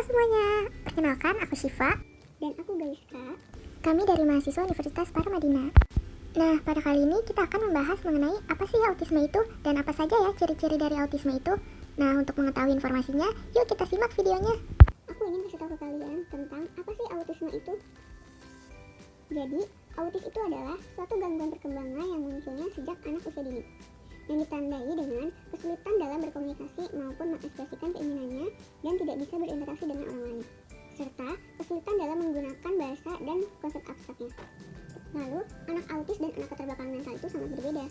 semuanya, perkenalkan aku Syifa. Dan aku Gaiska. Kami dari mahasiswa Universitas Paramadina. Nah, pada kali ini kita akan membahas mengenai apa sih autisme itu dan apa saja ya ciri-ciri dari autisme itu. Nah, untuk mengetahui informasinya, yuk kita simak videonya. Aku ingin kasih tahu ke kalian tentang apa sih autisme itu. Jadi, autis itu adalah suatu gangguan perkembangan yang munculnya sejak anak usia dini, yang ditandai dengan kesulitan dalam berkomunikasi maupun mengekspresikan keinginannya dan tidak bisa berinteraksi dengan orang lain, serta kesulitan dalam menggunakan bahasa dan konsep abstraknya. Lalu, anak autis dan anak keterbelakangan mental itu sangat berbeda.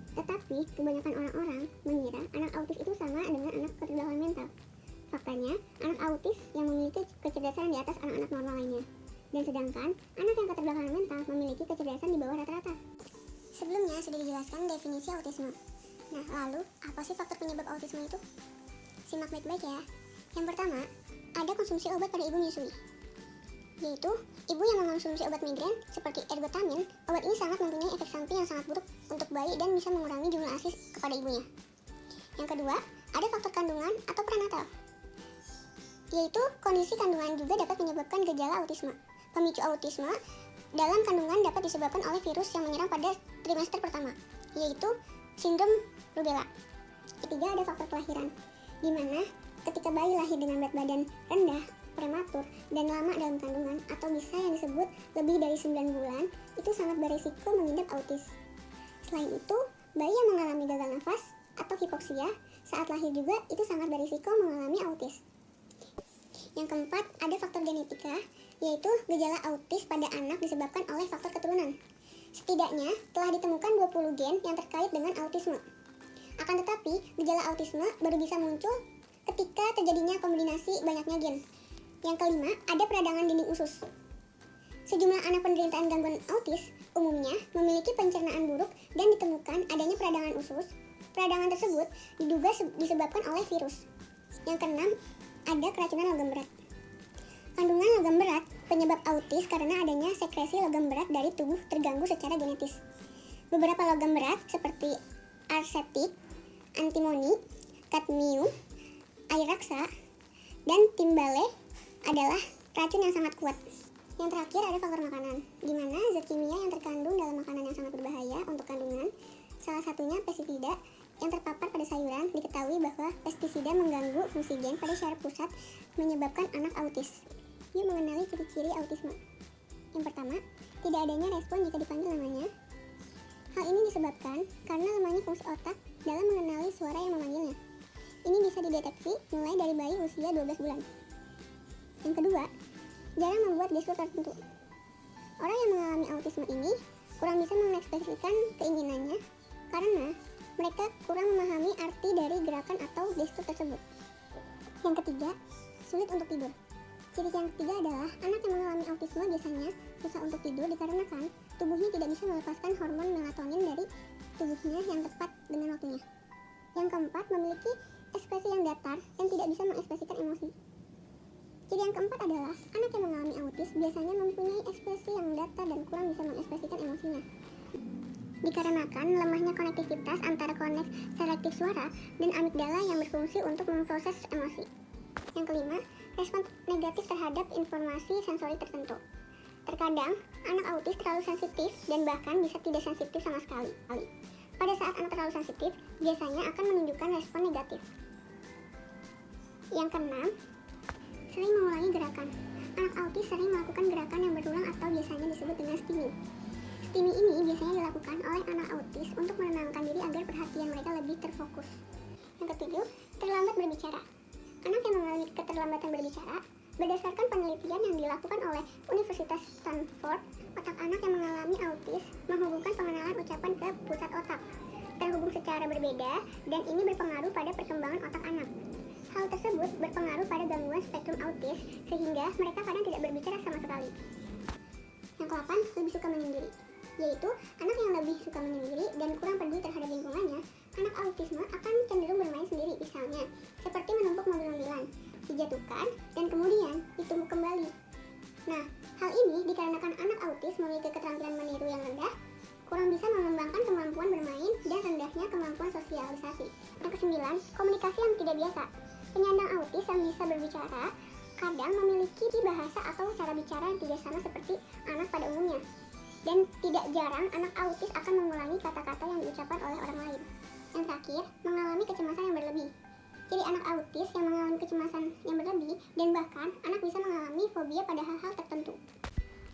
Tetapi, kebanyakan orang-orang mengira anak autis itu sama dengan anak keterbelakangan mental. Faktanya, anak autis yang memiliki kecerdasan di atas anak-anak normal lainnya. Dan sedangkan, anak yang keterbelakangan mental memiliki kecerdasan di bawah rata-rata. Sebelumnya sudah dijelaskan definisi autisme. Nah, lalu apa sih faktor penyebab autisme itu? Simak baik-baik ya. Yang pertama, ada konsumsi obat pada ibu menyusui. Yaitu, ibu yang mengonsumsi obat migrain seperti ergotamin, obat ini sangat mempunyai efek samping yang sangat buruk untuk bayi dan bisa mengurangi jumlah ASI kepada ibunya. Yang kedua, ada faktor kandungan atau prenatal. Yaitu, kondisi kandungan juga dapat menyebabkan gejala autisme. Pemicu autisme dalam kandungan dapat disebabkan oleh virus yang menyerang pada trimester pertama, yaitu sindrom rubella. Ketiga, ada faktor kelahiran, di mana ketika bayi lahir dengan berat badan rendah, prematur, dan lama dalam kandungan atau bisa yang disebut lebih dari 9 bulan, itu sangat berisiko mengidap autis. Selain itu, bayi yang mengalami gagal nafas atau hipoksia saat lahir juga itu sangat berisiko mengalami autis. Yang keempat, ada faktor genetika, yaitu gejala autis pada anak disebabkan oleh faktor keturunan. Setidaknya telah ditemukan 20 gen yang terkait dengan autisme. Akan tetapi, gejala autisme baru bisa muncul ketika terjadinya kombinasi banyaknya gen. Yang kelima, ada peradangan dinding usus. Sejumlah anak penderita gangguan autis umumnya memiliki pencernaan buruk dan ditemukan adanya peradangan usus. Peradangan tersebut diduga disebabkan oleh virus. Yang keenam, ada keracunan logam berat. Kandungan logam berat penyebab autis karena adanya sekresi logam berat dari tubuh terganggu secara genetis. Beberapa logam berat seperti arsenik, antimoni, kadmium, air raksa, dan timbale adalah racun yang sangat kuat. Yang terakhir ada faktor makanan, di mana zat kimia yang terkandung dalam makanan yang sangat berbahaya untuk kandungan, salah satunya pestisida yang terpapar pada sayuran. Diketahui bahwa pestisida mengganggu fungsi gen pada syaraf pusat menyebabkan anak autis. Yuk mengenali ciri-ciri autisme. Yang pertama, tidak adanya respon jika dipanggil namanya. Hal ini disebabkan karena lemahnya fungsi otak dalam mengenali suara yang memanggilnya. Ini bisa dideteksi mulai dari bayi usia 12 bulan. Yang kedua, jarang membuat gestur tertentu. Orang yang mengalami autisme ini kurang bisa mengekspresikan keinginannya karena mereka kurang memahami arti dari gerakan atau gestur tersebut. Yang ketiga, sulit untuk tidur. Ciri yang ketiga adalah anak yang mengalami autisme biasanya susah untuk tidur dikarenakan tubuhnya tidak bisa melepaskan hormon melatonin dari tubuhnya yang tepat dengan waktunya. Yang keempat, memiliki ekspresi yang datar dan tidak bisa mengekspresikan emosi. Ciri yang keempat adalah anak yang mengalami autis biasanya mempunyai ekspresi yang datar dan kurang bisa mengekspresikan emosinya. Dikarenakan lemahnya konektivitas antara korteks selektif suara dan amigdala yang berfungsi untuk memproses emosi. Yang kelima, respon negatif terhadap informasi sensori tertentu. Terkadang, anak autis terlalu sensitif dan bahkan bisa tidak sensitif sama sekali. Pada saat anak terlalu sensitif, biasanya akan menunjukkan respon negatif. Yang keenam, sering mengulangi gerakan. Anak autis sering melakukan gerakan yang berulang atau biasanya disebut dengan stimming. Stimming ini biasanya dilakukan oleh anak autis untuk menenangkan diri agar perhatian mereka lebih terfokus. Yang ketujuh, terlambat berbicara. Anak yang mengalami keterlambatan berbicara, berdasarkan penelitian yang dilakukan oleh Universitas Stanford, otak anak yang mengalami autis menghubungkan pengenalan ucapan ke pusat otak, terhubung secara berbeda dan ini berpengaruh pada perkembangan otak anak. Hal tersebut berpengaruh pada gangguan spektrum autis sehingga mereka kadang tidak berbicara sama sekali. Yang ke-8, lebih suka menyendiri. Yaitu, anak yang lebih suka menyendiri dan kurang peduli terhadap lingkungannya, anak autisme akan cenderung bermain sendiri, misalnya seperti menumpuk mobil-mobilan, dijatuhkan, dan kemudian ditumpuk kembali. Nah, hal ini dikarenakan anak autis memiliki keterampilan meniru yang rendah, kurang bisa mengembangkan kemampuan bermain, dan rendahnya kemampuan sosialisasi. Yang ke-9, komunikasi yang tidak biasa. Penyandang autis yang bisa berbicara kadang memiliki bahasa atau cara bicara yang tidak sama seperti anak pada umumnya. Dan tidak jarang anak autis akan mengulangi kata-kata yang diucapkan oleh orang lain. Yang terakhir, mengalami kecemasan yang berlebih. Jadi anak autis yang mengalami kecemasan yang berlebih dan bahkan anak bisa mengalami fobia pada hal-hal tertentu.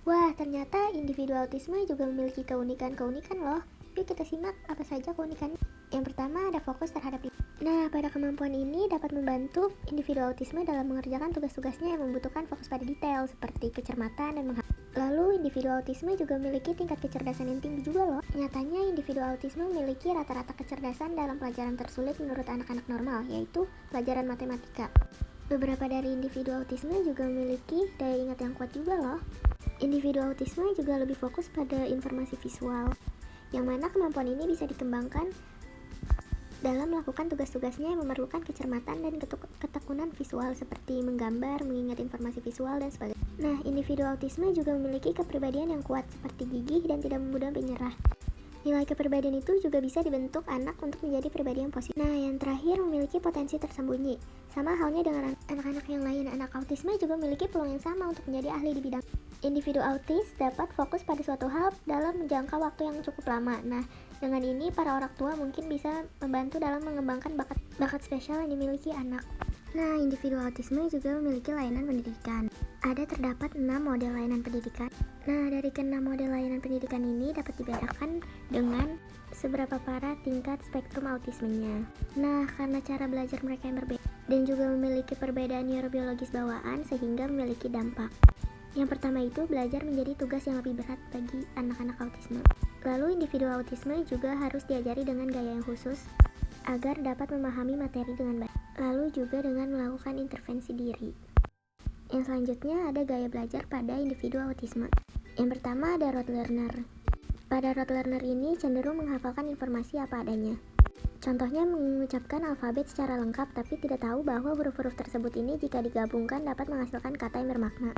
Wah, ternyata individu autisme juga memiliki keunikan-keunikan loh. Yuk kita simak apa saja keunikannya. Yang pertama ada fokus terhadap diri. Nah, pada kemampuan ini dapat membantu individu autisme dalam mengerjakan tugas-tugasnya yang membutuhkan fokus pada detail seperti kecermatan dan Lalu, individu autisme juga memiliki tingkat kecerdasan yang tinggi juga loh. Nyatanya, individu autisme memiliki rata-rata kecerdasan dalam pelajaran tersulit menurut anak-anak normal, yaitu pelajaran matematika. Beberapa dari individu autisme juga memiliki daya ingat yang kuat juga loh. Individu autisme juga lebih fokus pada informasi visual, yang mana kemampuan ini bisa dikembangkan dalam melakukan tugas-tugasnya yang memerlukan kecermatan dan ketekunan visual seperti menggambar, mengingat informasi visual, dan sebagainya. Nah, individu autisme juga memiliki kepribadian yang kuat seperti gigih dan tidak mudah menyerah. Nilai kepribadian itu juga bisa dibentuk anak untuk menjadi pribadi yang positif. Nah, yang terakhir memiliki potensi tersembunyi. Sama halnya dengan anak-anak yang lain, anak autisme juga memiliki peluang yang sama untuk menjadi ahli di bidang. Individu autis dapat fokus pada suatu hal dalam jangka waktu yang cukup lama. Nah, dengan ini para orang tua mungkin bisa membantu dalam mengembangkan bakat spesial yang dimiliki anak. Nah, individu autisme juga memiliki layanan pendidikan. Terdapat 6 model layanan pendidikan. Nah, dari ke-6 model layanan pendidikan ini dapat dibedakan dengan seberapa parah tingkat spektrum autismenya. Nah, karena cara belajar mereka yang berbeda dan juga memiliki perbedaan neurobiologis bawaan sehingga memiliki dampak. Yang pertama itu belajar menjadi tugas yang lebih berat bagi anak-anak autisme. Lalu individu autisme juga harus diajari dengan gaya yang khusus agar dapat memahami materi dengan baik. Lalu juga dengan melakukan intervensi diri. Yang selanjutnya ada gaya belajar pada individu autisme. Yang pertama ada rote learner. Pada rote learner ini cenderung menghafalkan informasi apa adanya. Contohnya mengucapkan alfabet secara lengkap tapi tidak tahu bahwa huruf-huruf tersebut ini jika digabungkan dapat menghasilkan kata yang bermakna.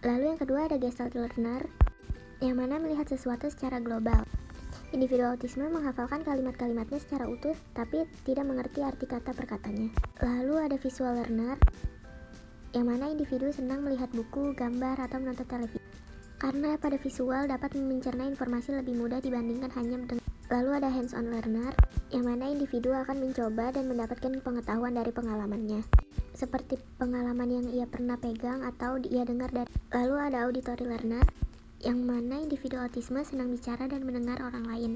Lalu yang kedua ada gestalt learner, yang mana melihat sesuatu secara global. Individu autisme menghafalkan kalimat-kalimatnya secara utuh tapi tidak mengerti arti kata per katanya. Lalu ada visual learner, yang mana individu senang melihat buku, gambar, atau menonton televisi. Karena pada visual dapat mencerna informasi lebih mudah dibandingkan hanya mendengar. Lalu ada hands-on learner, yang mana individu akan mencoba dan mendapatkan pengetahuan dari pengalamannya, seperti pengalaman yang ia pernah pegang atau ia dengar dari. Lalu ada auditory learner, yang mana individu autisme senang bicara dan mendengar orang lain.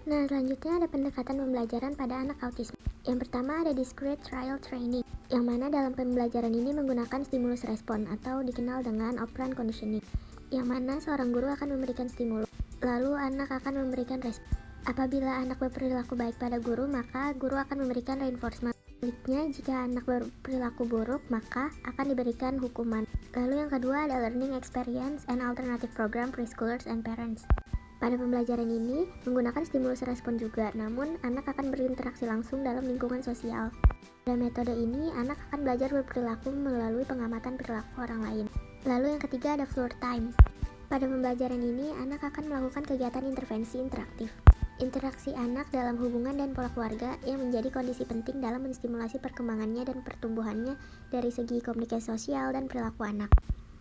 Nah, selanjutnya ada pendekatan pembelajaran pada anak autisme. Yang pertama ada discrete trial training, yang mana dalam pembelajaran ini menggunakan stimulus respon atau dikenal dengan operant conditioning, yang mana seorang guru akan memberikan stimulus, lalu anak akan memberikan respon. Apabila anak berperilaku baik pada guru, maka guru akan memberikan reinforcement. Sebaliknya, jika anak berperilaku buruk, maka akan diberikan hukuman. Lalu yang kedua ada learning experience and alternative program preschoolers and parents. Pada pembelajaran ini, menggunakan stimulus respon juga, namun anak akan berinteraksi langsung dalam lingkungan sosial. Pada metode ini, anak akan belajar berperilaku melalui pengamatan perilaku orang lain. Lalu yang ketiga ada floor time. Pada pembelajaran ini, anak akan melakukan kegiatan intervensi interaktif. Interaksi anak dalam hubungan dan pola keluarga yang menjadi kondisi penting dalam menstimulasi perkembangannya dan pertumbuhannya dari segi komunikasi sosial dan perilaku anak.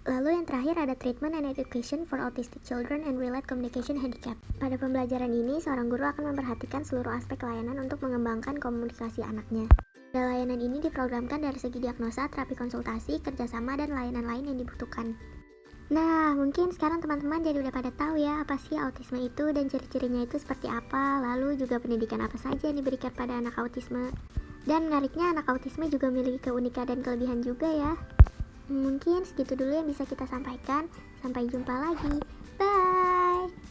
Lalu yang terakhir ada treatment and education for autistic children and related communication handicap. Pada pembelajaran ini, seorang guru akan memperhatikan seluruh aspek layanan untuk mengembangkan komunikasi anaknya. Pada layanan ini diprogramkan dari segi diagnosa, terapi konsultasi, kerjasama, dan layanan lain yang dibutuhkan. Nah, mungkin sekarang teman-teman jadi udah pada tahu ya apa sih autisme itu dan ciri-cirinya itu seperti apa, lalu juga pendidikan apa saja yang diberikan pada anak autisme. Dan menariknya anak autisme juga memiliki keunikan dan kelebihan juga ya. Mungkin segitu dulu yang bisa kita sampaikan. Sampai jumpa lagi.